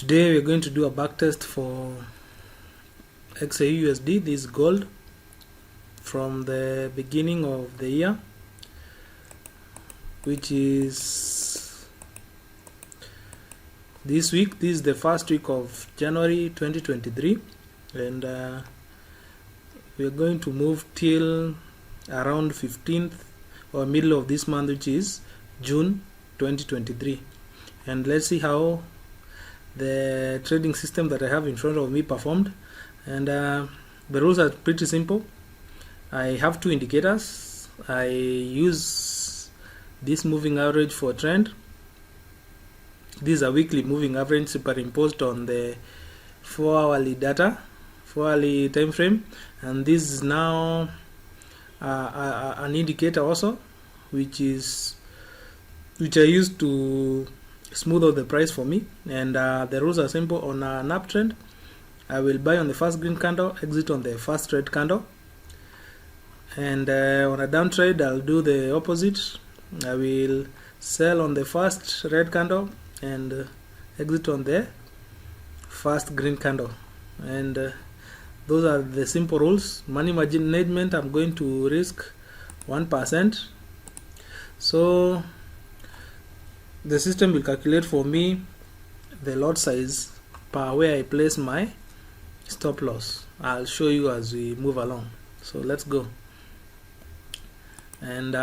Today we're going to do a back test for XAUUSD, this gold, from the beginning of the year, which is this week. This is the first week of January 2023, and we're going to move till around 15th or middle of this month, which is June 2023, and let's see how the trading system that I have in front of me performed. And the rules are pretty simple. I have two indicators. I use this moving average for trend. This is a weekly moving average superimposed on the 4-hourly data, 4-hourly time frame, and this is now an indicator also, which I use to smooth out the price for me. And the rules are simple. On an uptrend, I will buy on the first green candle, exit on the first red candle, and on a downtrend I'll do the opposite. I will sell on the first red candle and exit on the first green candle. And those are the simple rules. Money management, I'm going to risk 1%. So the system will calculate for me the lot size per where I place my stop loss. I'll show you as we move along. So let's go. And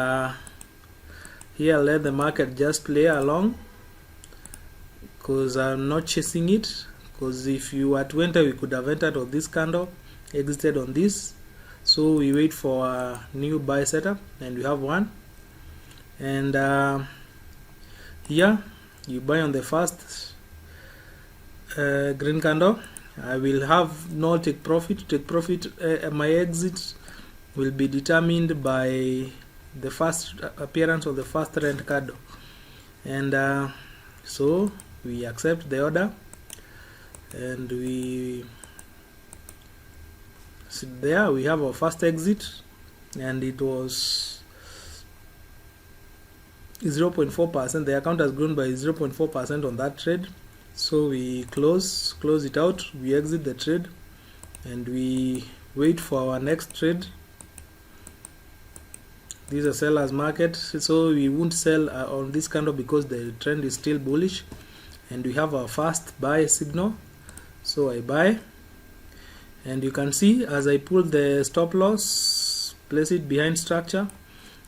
here I'll let the market just play along, because I'm not chasing it. Because if you were to enter, we could have entered on this candle, exited on this. So we wait for a new buy setup, and we have one. And here you buy on the first green candle. I will have no take profit. My exit will be determined by the first appearance of the first red candle. And so we accept the order and we sit there. We have our first exit, and it was 0.4%. The account has grown by 0.4% on that trade. So we close it out, we exit the trade, and we wait for our next trade. This is a seller's market, so we won't sell on this candle because the trend is still bullish, and we have our first buy signal. So I buy, and you can see as I pull the stop loss, place it behind structure,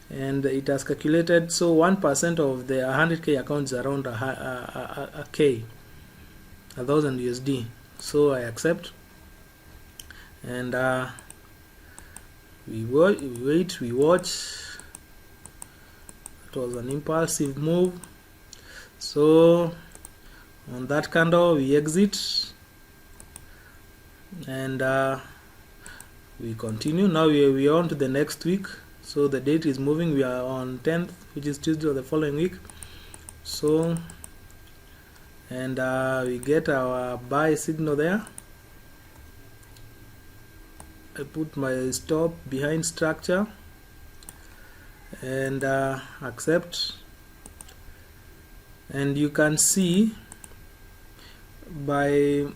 and it has calculated. So 1% of the 100k accounts is around a K, 1,000 USD. So I accept, and we wait, we watch. It was an impulsive move. So on that candle we exit, and we continue. Now we are on to the next week. So the date is moving. We are on 10th, which is Tuesday of the following week. So, and we get our buy signal there. I put my stop behind structure and accept. And you can see by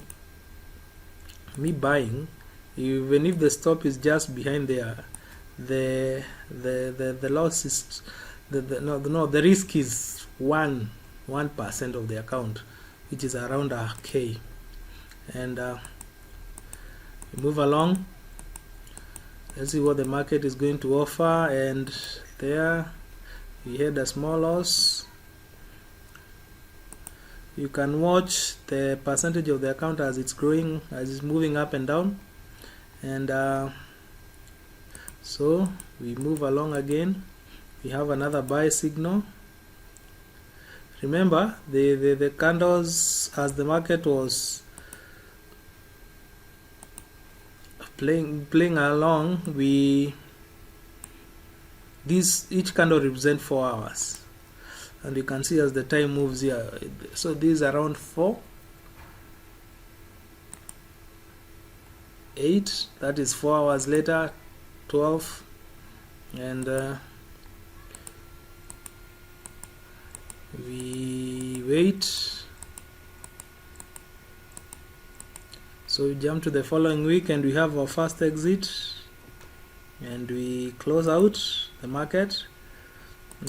me buying, even if the stop is just behind there, the loss is the risk is 1% of the account, which is around a K. And we move along. Let's see what the market is going to offer. And there we had a small loss. You can watch the percentage of the account as it's growing, as it's moving up and down. And so we move along again. We have another buy signal. Remember the candles, as the market was playing along, each candle represents 4 hours, and you can see as the time moves here. So this is around 4, 8. That is 4 hours later. 12, and we wait. So we jump to the following week and we have our first exit, and we close out the market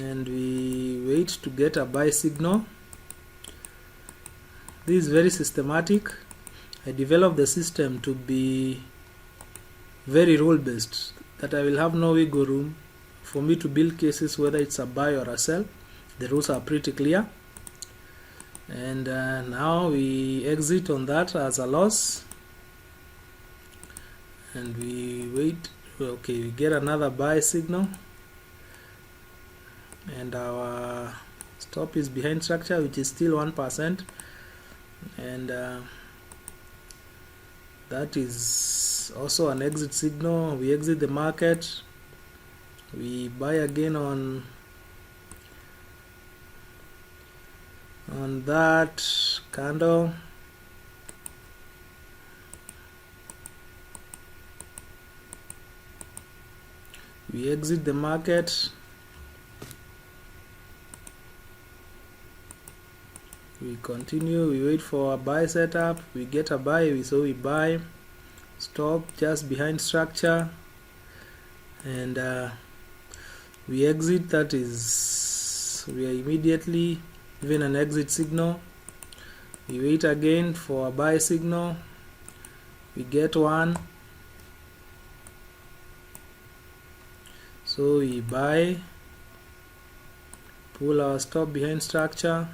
and we wait to get a buy signal. This is very systematic. I developed the system to be very rule based, that I will have no wiggle room for me to build cases whether it's a buy or a sell. The rules are pretty clear. And now we exit on that as a loss, and we wait. Okay, we get another buy signal, and our stop is behind structure, which is still 1%, and that is also an exit signal. We exit the market, we buy again on that candle, we exit the market, we continue, we wait for a buy setup, we get a buy, so we buy, stop just behind structure, and we exit. That is, we are immediately given an exit signal. We wait again for a buy signal, we get one, so we buy, pull our stop behind structure,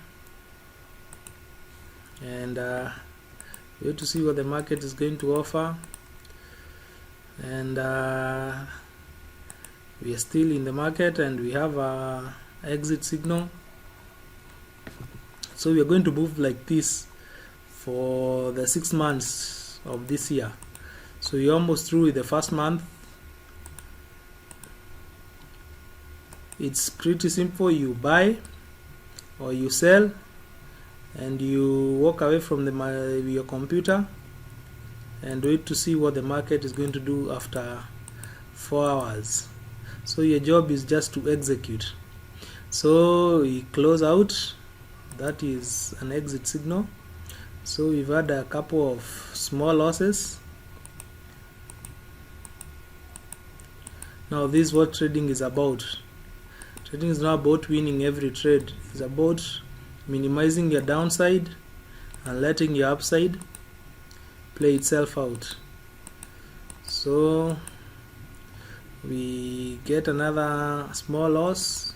and wait to see what the market is going to offer. And we are still in the market and we have a exit signal. So we are going to move like this for the 6 months of this year. So you're almost through with the first month. It's pretty simple. You buy or you sell, and you walk away from your computer and wait to see what the market is going to do after 4 hours. So your job is just to execute. So we close out. That is an exit signal. So we've had a couple of small losses. Now this is what trading is about. Trading is not about winning every trade. It's about minimizing your downside and letting your upside play itself out. So we get another small loss,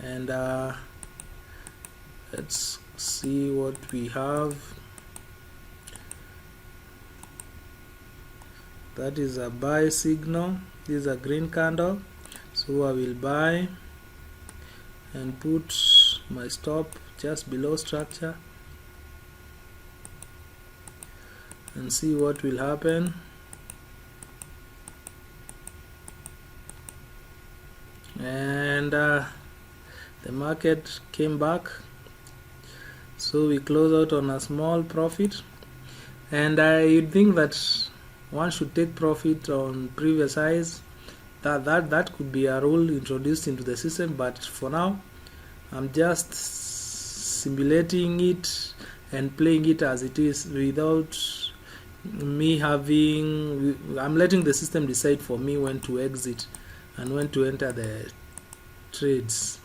and let's see what we have. That is a buy signal. This is a green candle, so I will buy and put my stop just below structure and see what will happen. And the market came back, so we close out on a small profit. And I think that one should take profit on previous highs. That could be a rule introduced into the system, but for now I'm just simulating it and playing it as it is without me having. I'm letting the system decide for me when to exit and when to enter the trades.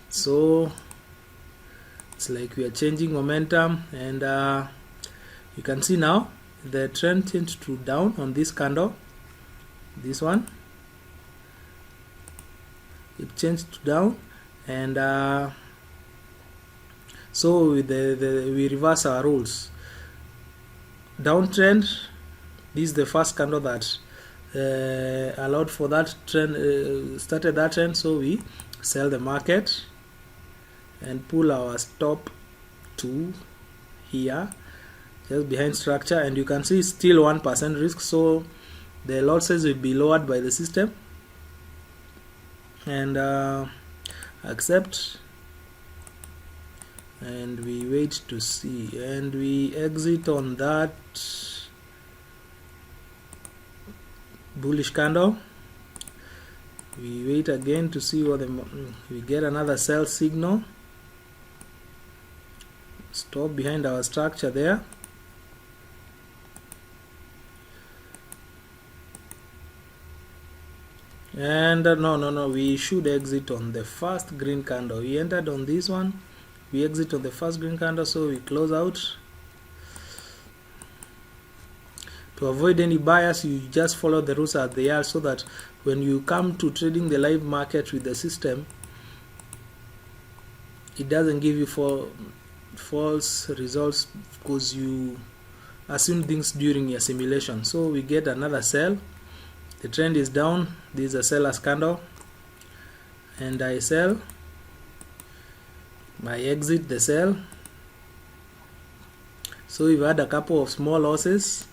So it's like we are changing momentum, and you can see now the trend changed to down on this candle. This one, it changed to down, and so with we reverse our rules. Downtrend, this is the first candle that allowed for that trend, started that trend, so we sell the market and pull our stop to here just behind structure, and you can see still 1% risk, so the losses will be lowered by the system. And accept, and we wait to see, and we exit on that bullish candle. We wait again to see what we get another sell signal. stop behind our structure there, and no, we should exit on the first green candle. We entered on this one, we exit on the first green candle, so we close out. To avoid any bias, you just follow the rules as they are, so that when you come to trading the live market with the system, it doesn't give you false results because you assume things during your simulation. So we get another sell, the trend is down, this is a seller's candle, and I sell, I exit the sell. So we've had a couple of small losses,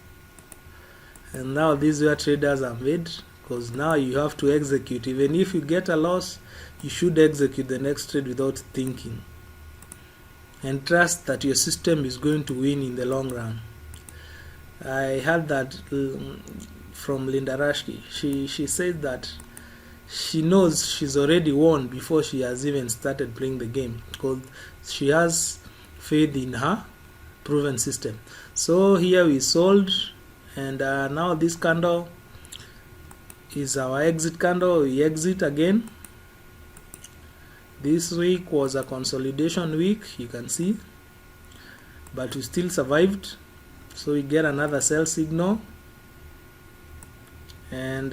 and now these are traders are made, because now you have to execute. Even if you get a loss, you should execute the next trade without thinking, and trust that your system is going to win in the long run. I heard that from Linda Rashki. She said that she knows she's already won before she has even started playing the game, because she has faith in her proven system. So here we sold, and now this candle is our exit candle. We exit again. This week was a consolidation week, you can see, but we still survived. So we get another sell signal, and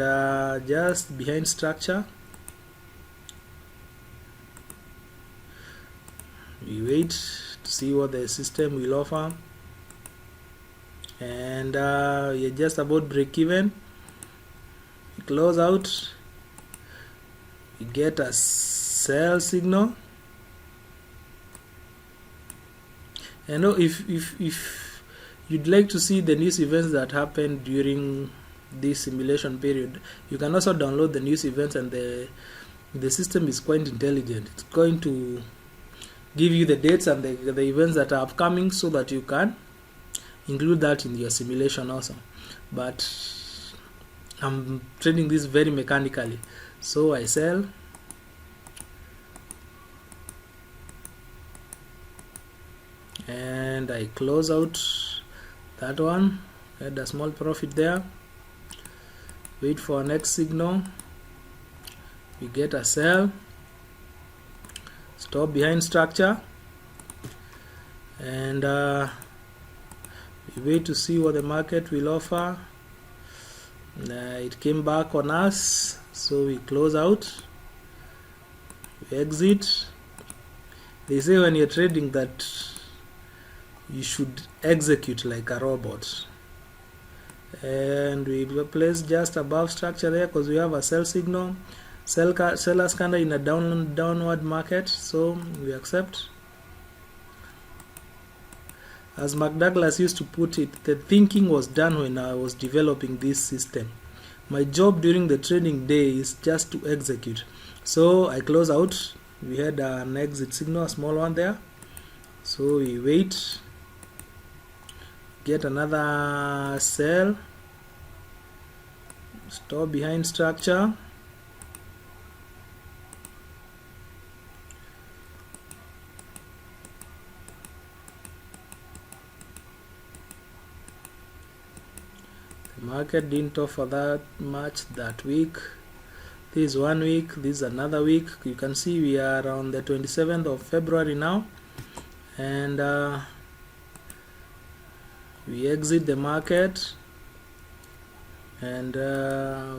just behind structure we wait to see what the system will offer, and we are just about break even. We close out, we get a sell signal, and if you'd like to see the news events that happened during this simulation period, you can also download the news events, and the system is quite intelligent. It's going to give you the dates and the events that are upcoming, so that you can include that in your simulation also. But I'm trading this very mechanically, so I sell, and I close out that one, had a small profit there. Wait for our next signal, we get a sell, stop behind structure, and we wait to see what the market will offer. It came back on us, so we close out, we exit. They say when you're trading that you should execute like a robot, and we place just above structure there because we have a sell signal, seller's candle in a downward market, so we accept. As McDouglas used to put it, the thinking was done when I was developing this system. My job during the trading day is just to execute. So I close out, we had an exit signal, a small one there, so we wait, get another sell, stop behind structure, the market didn't offer that much that week. This is 1 week, this is another week. You can see we are on the 27th of February now, and we exit the market, and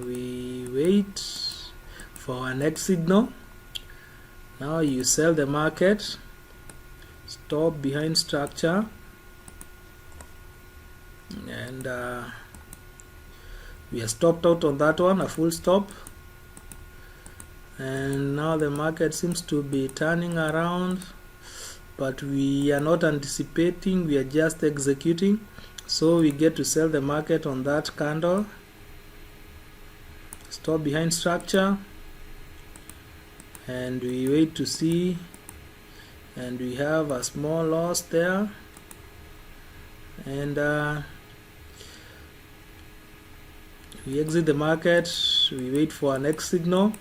we wait for our next signal. Now you sell the market, stop behind structure, and we are stopped out on that one, a full stop. And now the market seems to be turning around, but we are not anticipating, we are just executing. So we get to sell the market on that candle, stop behind structure, and we wait to see, and we have a small loss there, and we exit the market, we wait for our next signal,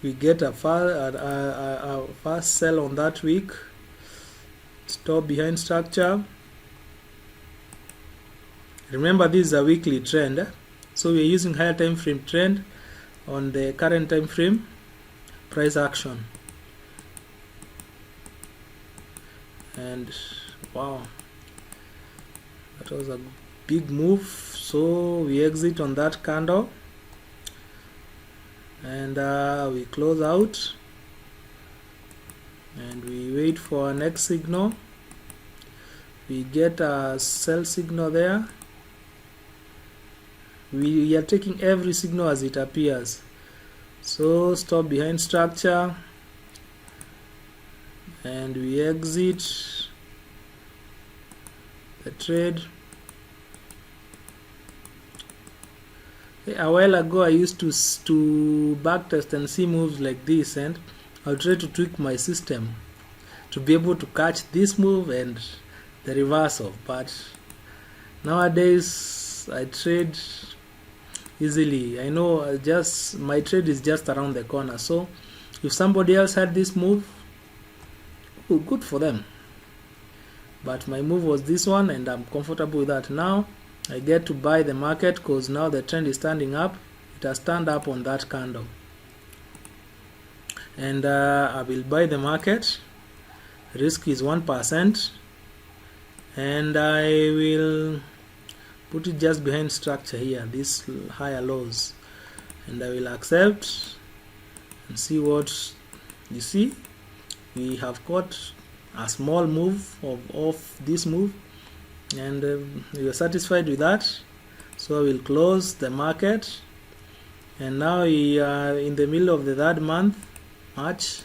we get a fast sell on that week. Stop behind structure. Remember, this is a weekly trend, so we are using higher time frame trend on the current time frame price action. And wow, that was a big move, so we exit on that candle, and we close out, and we wait for our next signal. We get a sell signal there. We are taking every signal as it appears. So stop behind structure, and we exit the trade. A while ago I used to backtest and see moves like this, and I'll try to tweak my system to be able to catch this move and the reversal. But nowadays I trade easily. I know just my trade is just around the corner, so if somebody else had this move, oh, good for them. But my move was this one, and I'm comfortable with that. Now I get to buy the market because now the trend is standing up. It has turned up on that candle, and I will buy the market. Risk is 1%, and I will put it just behind structure here, these higher lows, and I will accept and see what you see. We have got a small move of this move, and we are satisfied with that, so I will close the market. And now we are in the middle of the third month, March,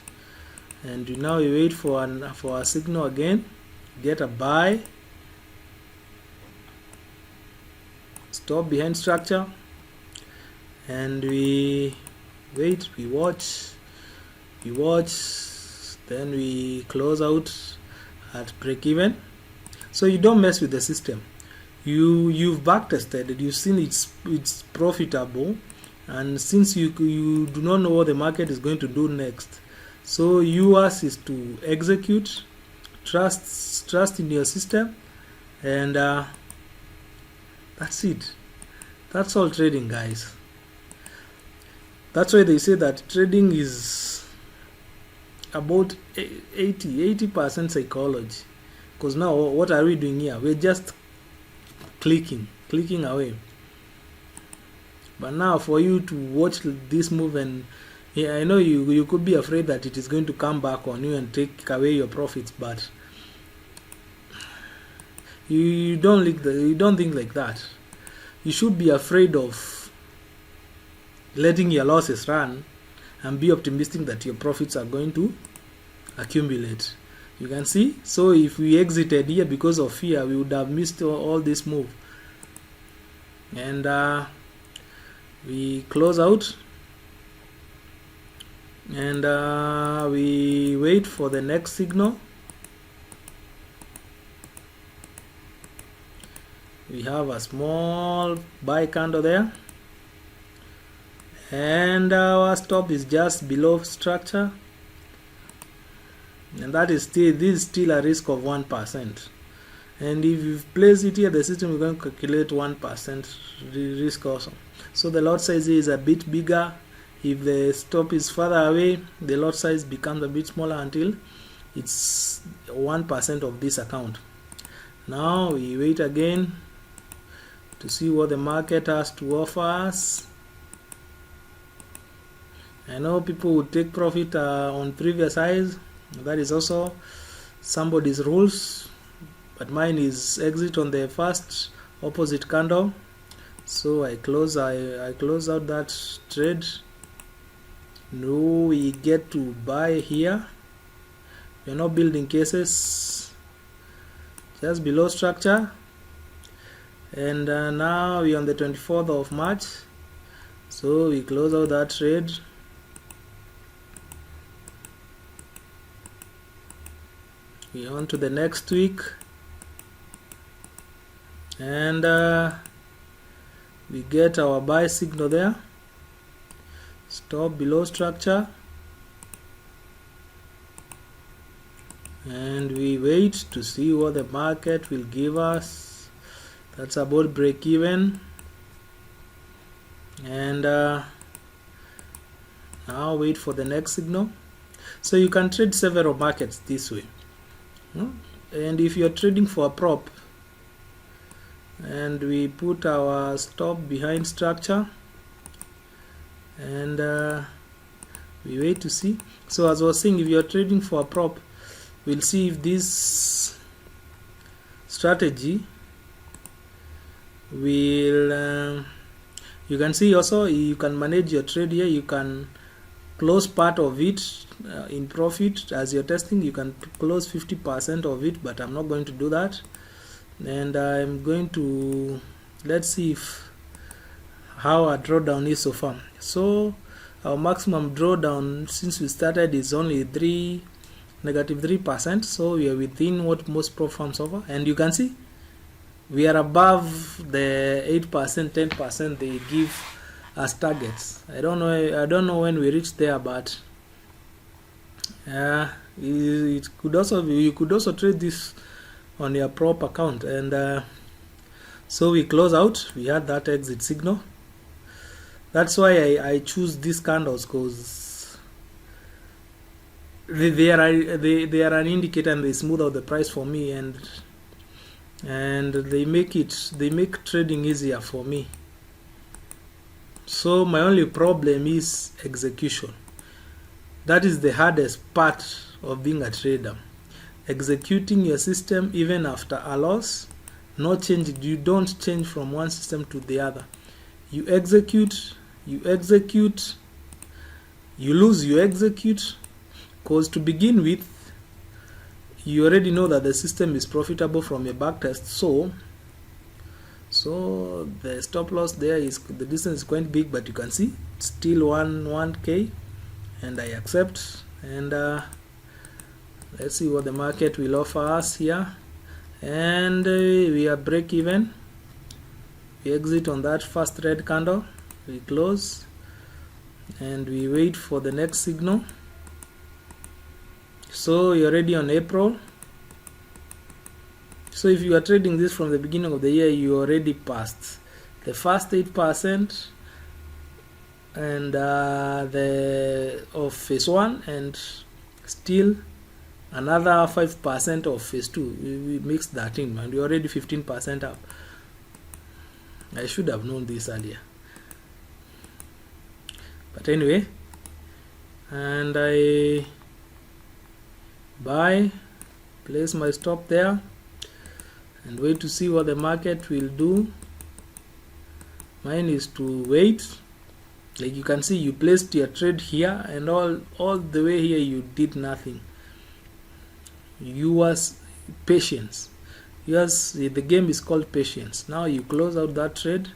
and now we wait for a signal again, get a buy, stop behind structure, and we wait, we watch, then we close out at break even. So you don't mess with the system. You've backtested it, you've seen it's profitable, and since you do not know what the market is going to do next, so yours is to execute, trust in your system, and that's it. That's all trading, guys. That's why they say that trading is about 80% psychology. Because now what are we doing here? We're just clicking away. But now for you to watch this move, and yeah, I know you could be afraid that it is going to come back on you and take away your profits, but you don't think like that. You should be afraid of letting your losses run and be optimistic that your profits are going to accumulate. You can see, so if we exited here because of fear, we would have missed all this move. And we close out, and we wait for the next signal. We have a small buy candle there, and our stop is just below structure, and that is still a risk of 1%. And if you place it here, the system is going to calculate 1% risk also. So the lot size is a bit bigger. If the stop is further away, the lot size becomes a bit smaller until it's 1% of this account. Now we wait again to see what the market has to offer us. I know people would take profit on previous highs. That is also somebody's rules, but mine is exit on the first opposite candle. So I close out that trade. Now we get to buy here. We're not building cases, just below structure. And now we're on the 24th of March, so we close out that trade. We're on to the next week, and we get our buy signal there, stop below structure, and we wait to see what the market will give us. That's about break even. And now wait for the next signal. So you can trade several markets this way. And if you're trading for a prop, and we put our stop behind structure, and we wait to see. So as I was saying, if you're trading for a prop, we'll see if this strategy will you can see also you can manage your trade here. You can close part of it in profit. As you're testing, you can close 50% of it, but I'm not going to do that. And I'm going to, let's see how our drawdown is so far. So our maximum drawdown since we started is only -3%, so we are within what most prop firms offer. And you can see we are above the 8%, 10% they give as targets. I don't know when we reach there, but it could also be, you could also trade this on your prop account. And so we close out. We had that exit signal. That's why I choose these candles, because they are an indicator, and they smooth out the price for me, and they make trading easier for me. So my only problem is execution. That is the hardest part of being a trader. Executing your system even after a loss, not changing. You don't change from one system to the other. You execute, you lose, you execute, because to begin with, you already know that the system is profitable from your backtest. So the stop loss there is, the distance is quite big, but you can see it's still 1K, and I accept. And let's see what the market will offer us here. And we are break even. We exit on that first red candle. We close, and we wait for the next signal. So you're already on April. So if you are trading this from the beginning of the year, you already passed the first 8% and of phase 1, and still another 5% of phase 2. We mixed that in, and we're already 15% up. I should have known this earlier. But anyway, and I buy, place my stop there, and wait to see what the market will do. Mine is to wait. Like you can see, you placed your trade here, and all the way here you did nothing. You was patience. Yes, the game is called patience. Now you close out that trade,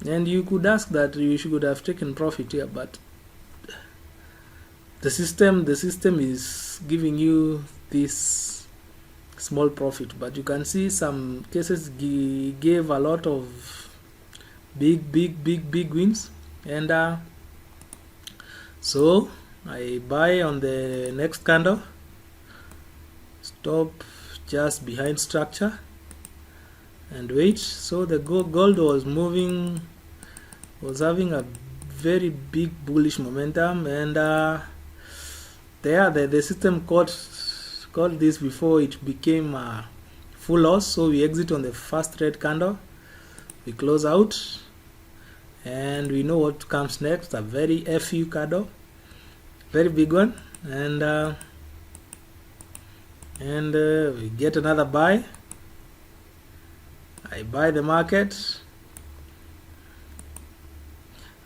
and you could ask that you should have taken profit here, but the system is giving you this small profit. But you can see some cases gave a lot of big wins. And so I buy on the next candle, stop just behind structure, and wait. So the gold was moving, was having a very big bullish momentum, and the system caught this before it became a full loss. So we exit on the first red candle, we close out, and we know what comes next. A very FU candle, very big one, and we get another buy. I buy the market,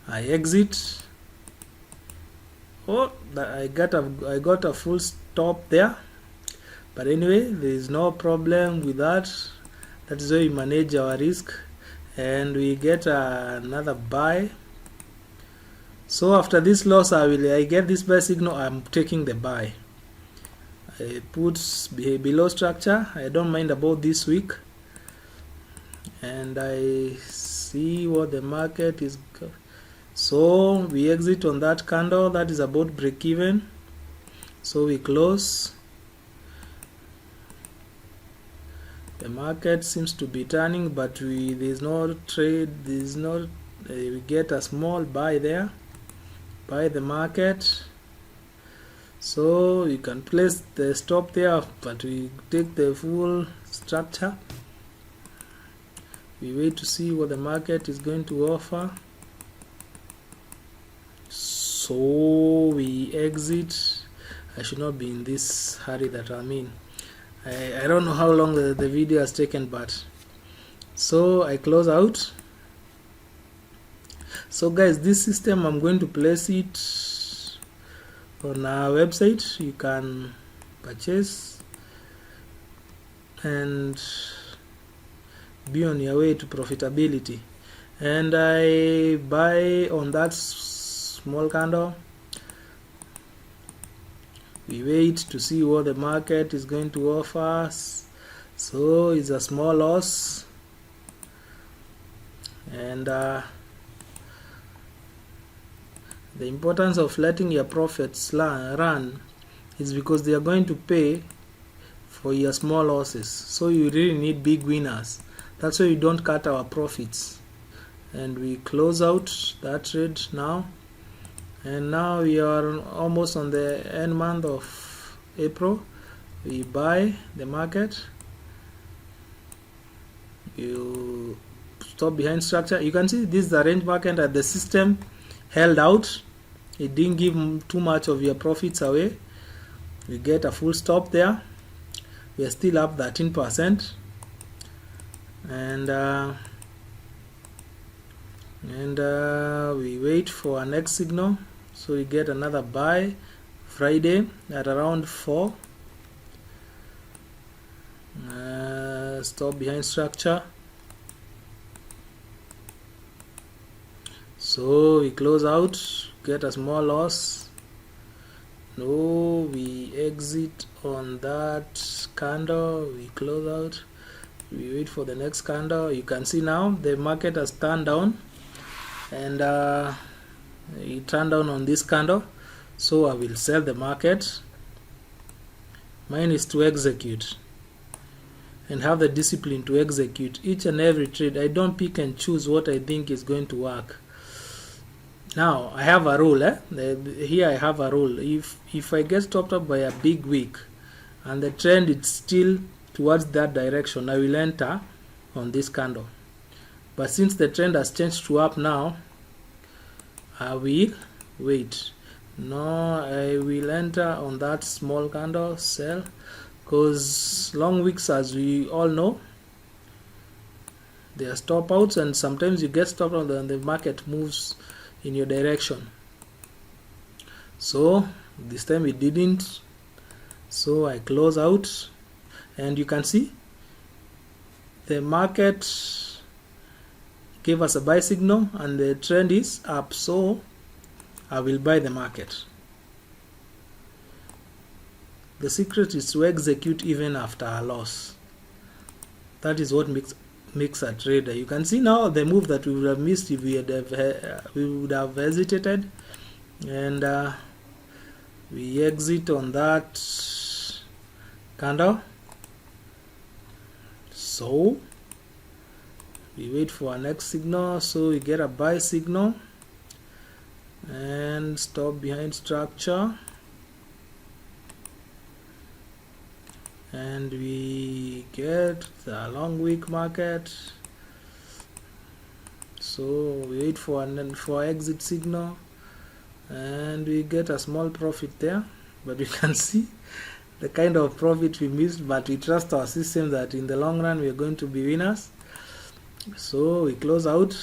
I exit. Oh, I got a full stop there, but anyway, there is no problem with that. That is how we manage our risk, and we get another buy. So after this loss, I get this buy signal, I'm taking the buy. I put below structure. I don't mind about this week, and I see what the market is. So we exit on that candle. That is about break even. So we close, The market seems to be turning, but there's no trade, there's no we get a small buy there, buy the market. So you can place the stop there, but we take the full structure. We wait to see what the market is going to offer. So we exit. I should not be in this hurry that I'm in. I don't know how long the video has taken, but so I close out. So guys, this system I'm going to place it on our website. You can purchase and be on your way to profitability. And I buy on that small candle. We wait to see what the market is going to offer us. So it's a small loss, and the importance of letting your profits run is because they are going to pay for your small losses. So you really need big winners. That's why you don't cut our profits. And we close out that trade now. And now we are almost on the end month of April. We buy the market. You stop behind structure. You can see this is the range market and the system held out. It didn't give too much of your profits away. We get a full stop there. We are still up 13%. And we wait for our next signal. So we get another buy Friday at around 4. Stop behind structure. So we close out, get a small loss. No, we exit on that candle. We close out. We wait for the next candle. You can see now the market has turned down, and it turned down on this candle. So I will sell the market. Mine is to execute and have the discipline to execute each and every trade. I don't pick and choose what I think is going to work. Now I have a rule. Here I have a rule. If I get stopped up by a big wick and the trend is still towards that direction, I will enter on this candle. But since the trend has changed to up now, I will wait. No, I will enter on that small candle, sell, because long wicks, as we all know, they are stop outs, and sometimes you get stopped out and the market moves in your direction. So this time it didn't, so I close out, and you can see the market gave us a buy signal and the trend is up, so I will buy the market. The secret is to execute even after a loss. That is what makes a trader. You can see now the move that we would have missed if we would have hesitated, and we exit on that candle. So we wait for our next signal. So we get a buy signal and stop behind structure, and we get the long wick market. So we wait for exit signal, and we get a small profit there, but you can see the kind of profit we missed, but we trust our system that in the long run we are going to be winners. So we close out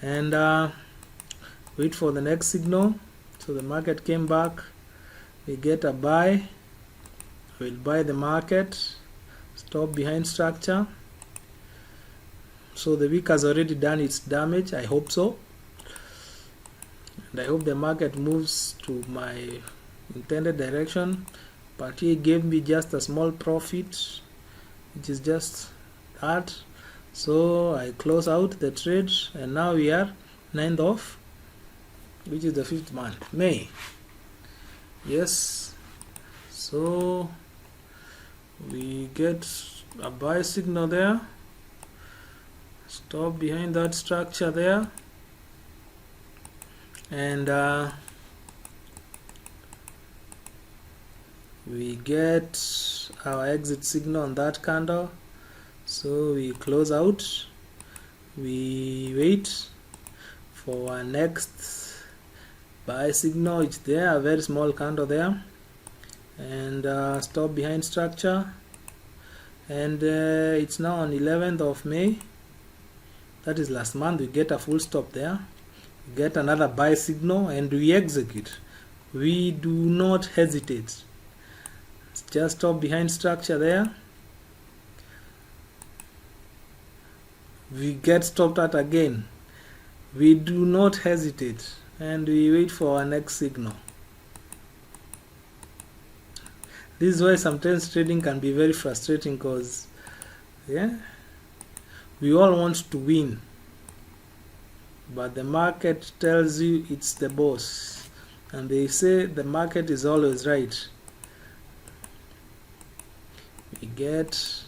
and wait for the next signal. So the market came back, we get a buy. We'll buy the market, stop behind structure. So the wick has already done its damage, I hope so, and I hope the market moves to my intended direction, but he gave me just a small profit, which is just that. So I close out the trade, and now we are 9th of, which is the 5th month, May. Yes, so we get a buy signal there, stop behind that structure there, and we get our exit signal on that candle. So we close out, we wait for our next buy signal. It's there, a very small candle there, and stop behind structure, and it's now on 11th of May, that is last month. We get a full stop there, we get another buy signal, and we execute. We do not hesitate, just stop behind structure there, we get stopped at again, we do not hesitate, and we wait for our next signal. This is why sometimes trading can be very frustrating, because we all want to win, but the market tells you it's the boss, and they say the market is always right. We get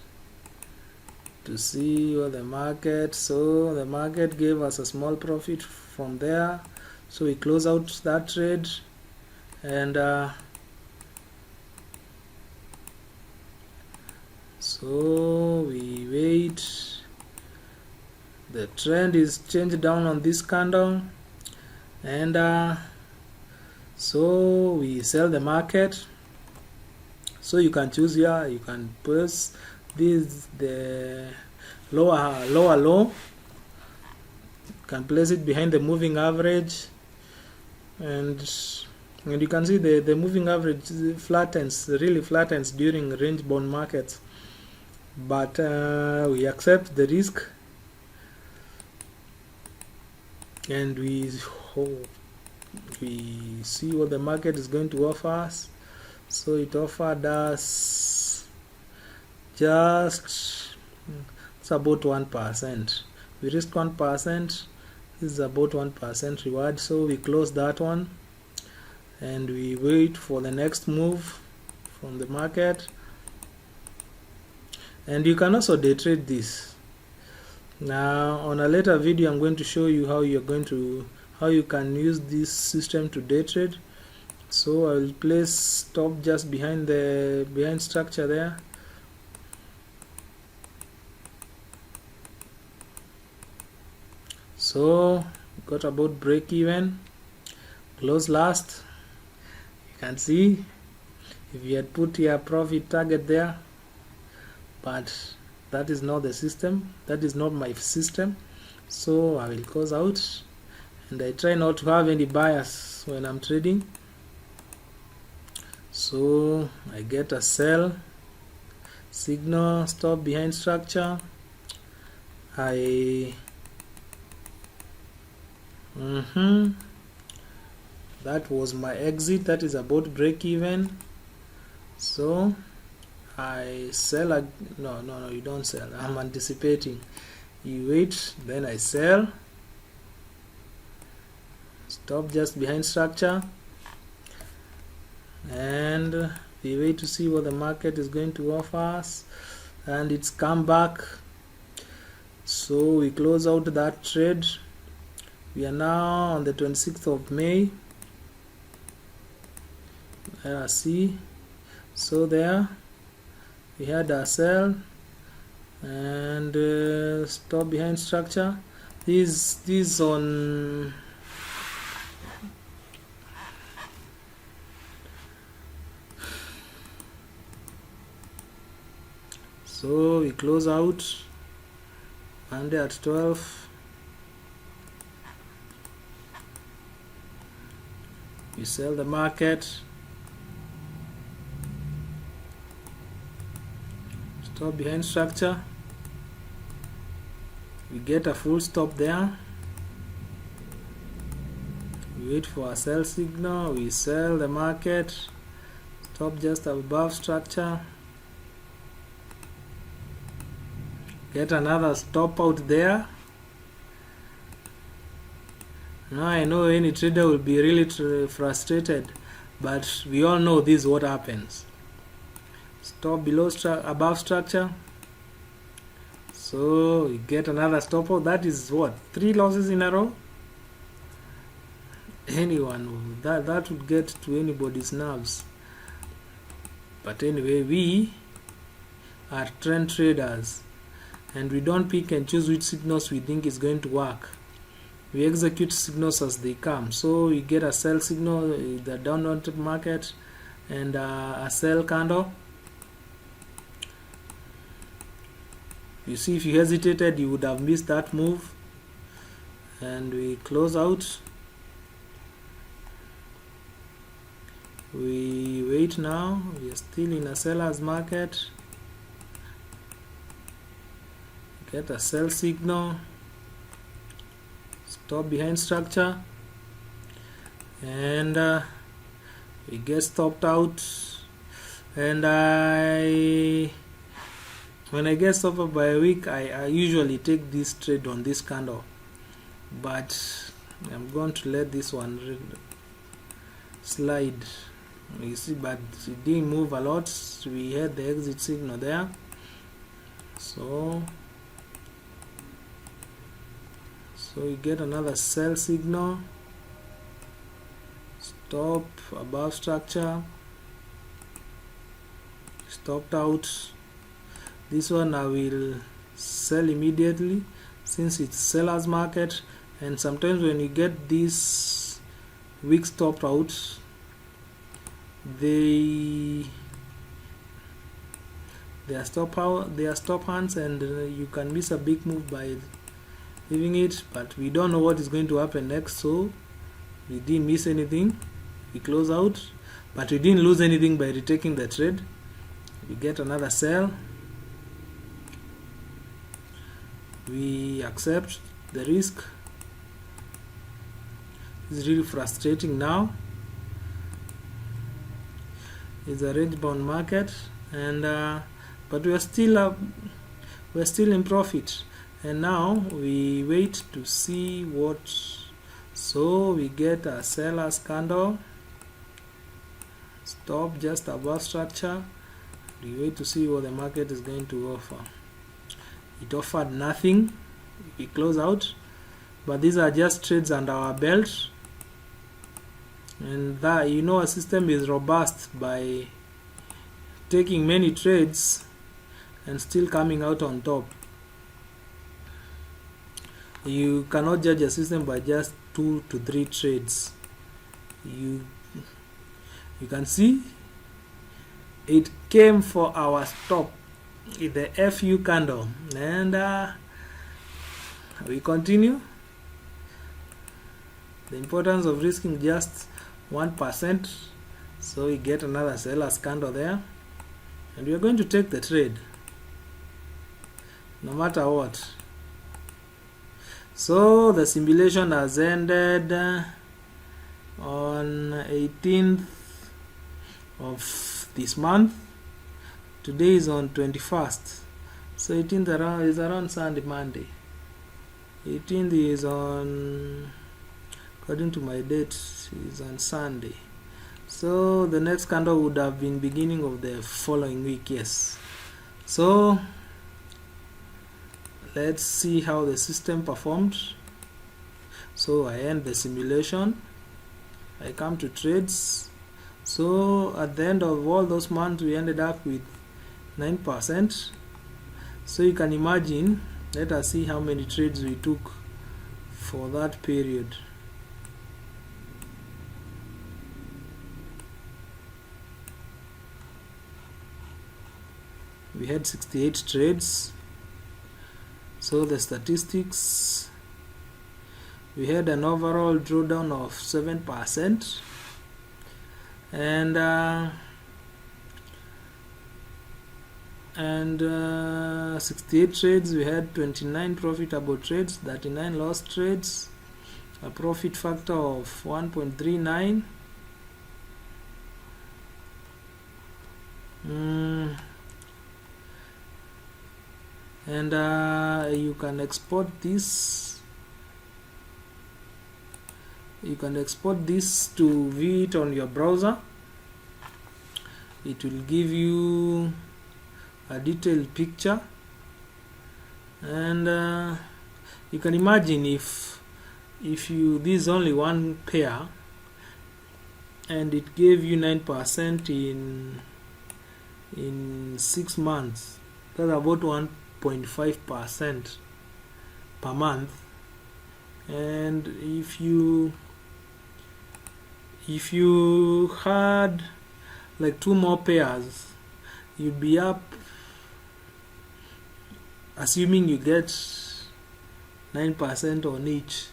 to see what the market, so the market gave us a small profit from there, so we close out that trade, and so we wait. The trend is changed down on this candle, and so we sell the market. So you can choose here, you can press this, the lower low, you can place it behind the moving average, and you can see the moving average really flattens during range bound markets, but we accept the risk, and we see what the market is going to offer us. So it offered us just, it's about 1%. We risked 1%. This is about 1% reward. So we close that one, and we wait for the next move from the market. And you can also day trade this. Now on a later video, I'm going to show you how you can use this system to day trade. So I will place stop just behind structure there. So got about break even, close last. You can see if you had put your profit target there, but that is not the system, that is not my system. So I will close out, and I try not to have any bias when I'm trading. So I get a sell signal, stop behind structure. That was my exit. That is about break even. So I sell no, you don't sell. I'm anticipating. You wait, then I sell. Stop just behind structure, and we wait to see what the market is going to offer us, and it's come back. So we close out that trade. We are now on the 26th of May. See, so there we had a sell and stop behind structure. This on so we close out Monday at 12. We sell the market, stop behind structure, we get a full stop there, we wait for a sell signal, we sell the market, stop just above structure, get another stop out there. Now I know any trader will be really frustrated, but we all know this is what happens. Stop below above structure, So we get another stop out. That is what, 3 losses in a row. Anyone that would get to anybody's nerves. But anyway, we are trend traders, and we don't pick and choose which signals we think is going to work. We execute signals as they come. So we get a sell signal, the downward market, and a sell candle. You see, if you hesitated, you would have missed that move. And we close out. We wait now. We are still in a seller's market. Get a sell signal. Stop behind structure. And we get stopped out. And when I get stopped out by a wick, I usually take this trade on this candle. But I'm going to let this one slide. You see, but it didn't move a lot. We had the exit signal there. So we get another sell signal. Stop above structure. Stopped out. This one I will sell immediately since it's seller's market. And sometimes when you get this wick stopped out, they are stop hands, and you can miss a big move by leaving it. But we don't know what is going to happen next, so we didn't miss anything. We close out, but we didn't lose anything by retaking the trade. We get another sell. We accept the risk. It's really frustrating now. It's a range bound market, and but we're still in profit. And now we wait to see what. So we get a seller's candle. Stop just above structure. We wait to see what the market is going to offer. It offered nothing. We close out, but these are just trades under our belt. And that, you know, a system is robust by taking many trades and still coming out on top. You cannot judge a system by just 2 to 3 trades. You can see it came for our stop in the FU candle, and we continue. The importance of risking just 1%. So we get another seller's candle there, and we are going to take the trade no matter what. So the simulation has ended on 18th of this month. Today is on 21st. So 18th is around Sunday, Monday. 18th is on, according to my date, is on Sunday. So the next candle would have been beginning of the following week. Yes. So let's see how the system performed. So I end the simulation. I come to trades. So at the end of all those months, we ended up with 9%. So you can imagine. Let us see how many trades we took for that period. We had 68 trades. So the statistics, we had an overall drawdown of 7%, and 68 trades. We had 29 profitable trades, 39 lost trades, a profit factor of 1.39. And you can export this. You can export this to view it on your browser. It will give you a detailed picture And you can imagine if this is only one pair and it gave you 9% in 6 months, that's about 1.5% per month. And if you had like 2 more pairs, you'd be up, assuming you get 9% on each,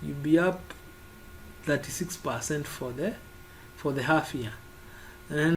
you'd be up 36% for the half year. And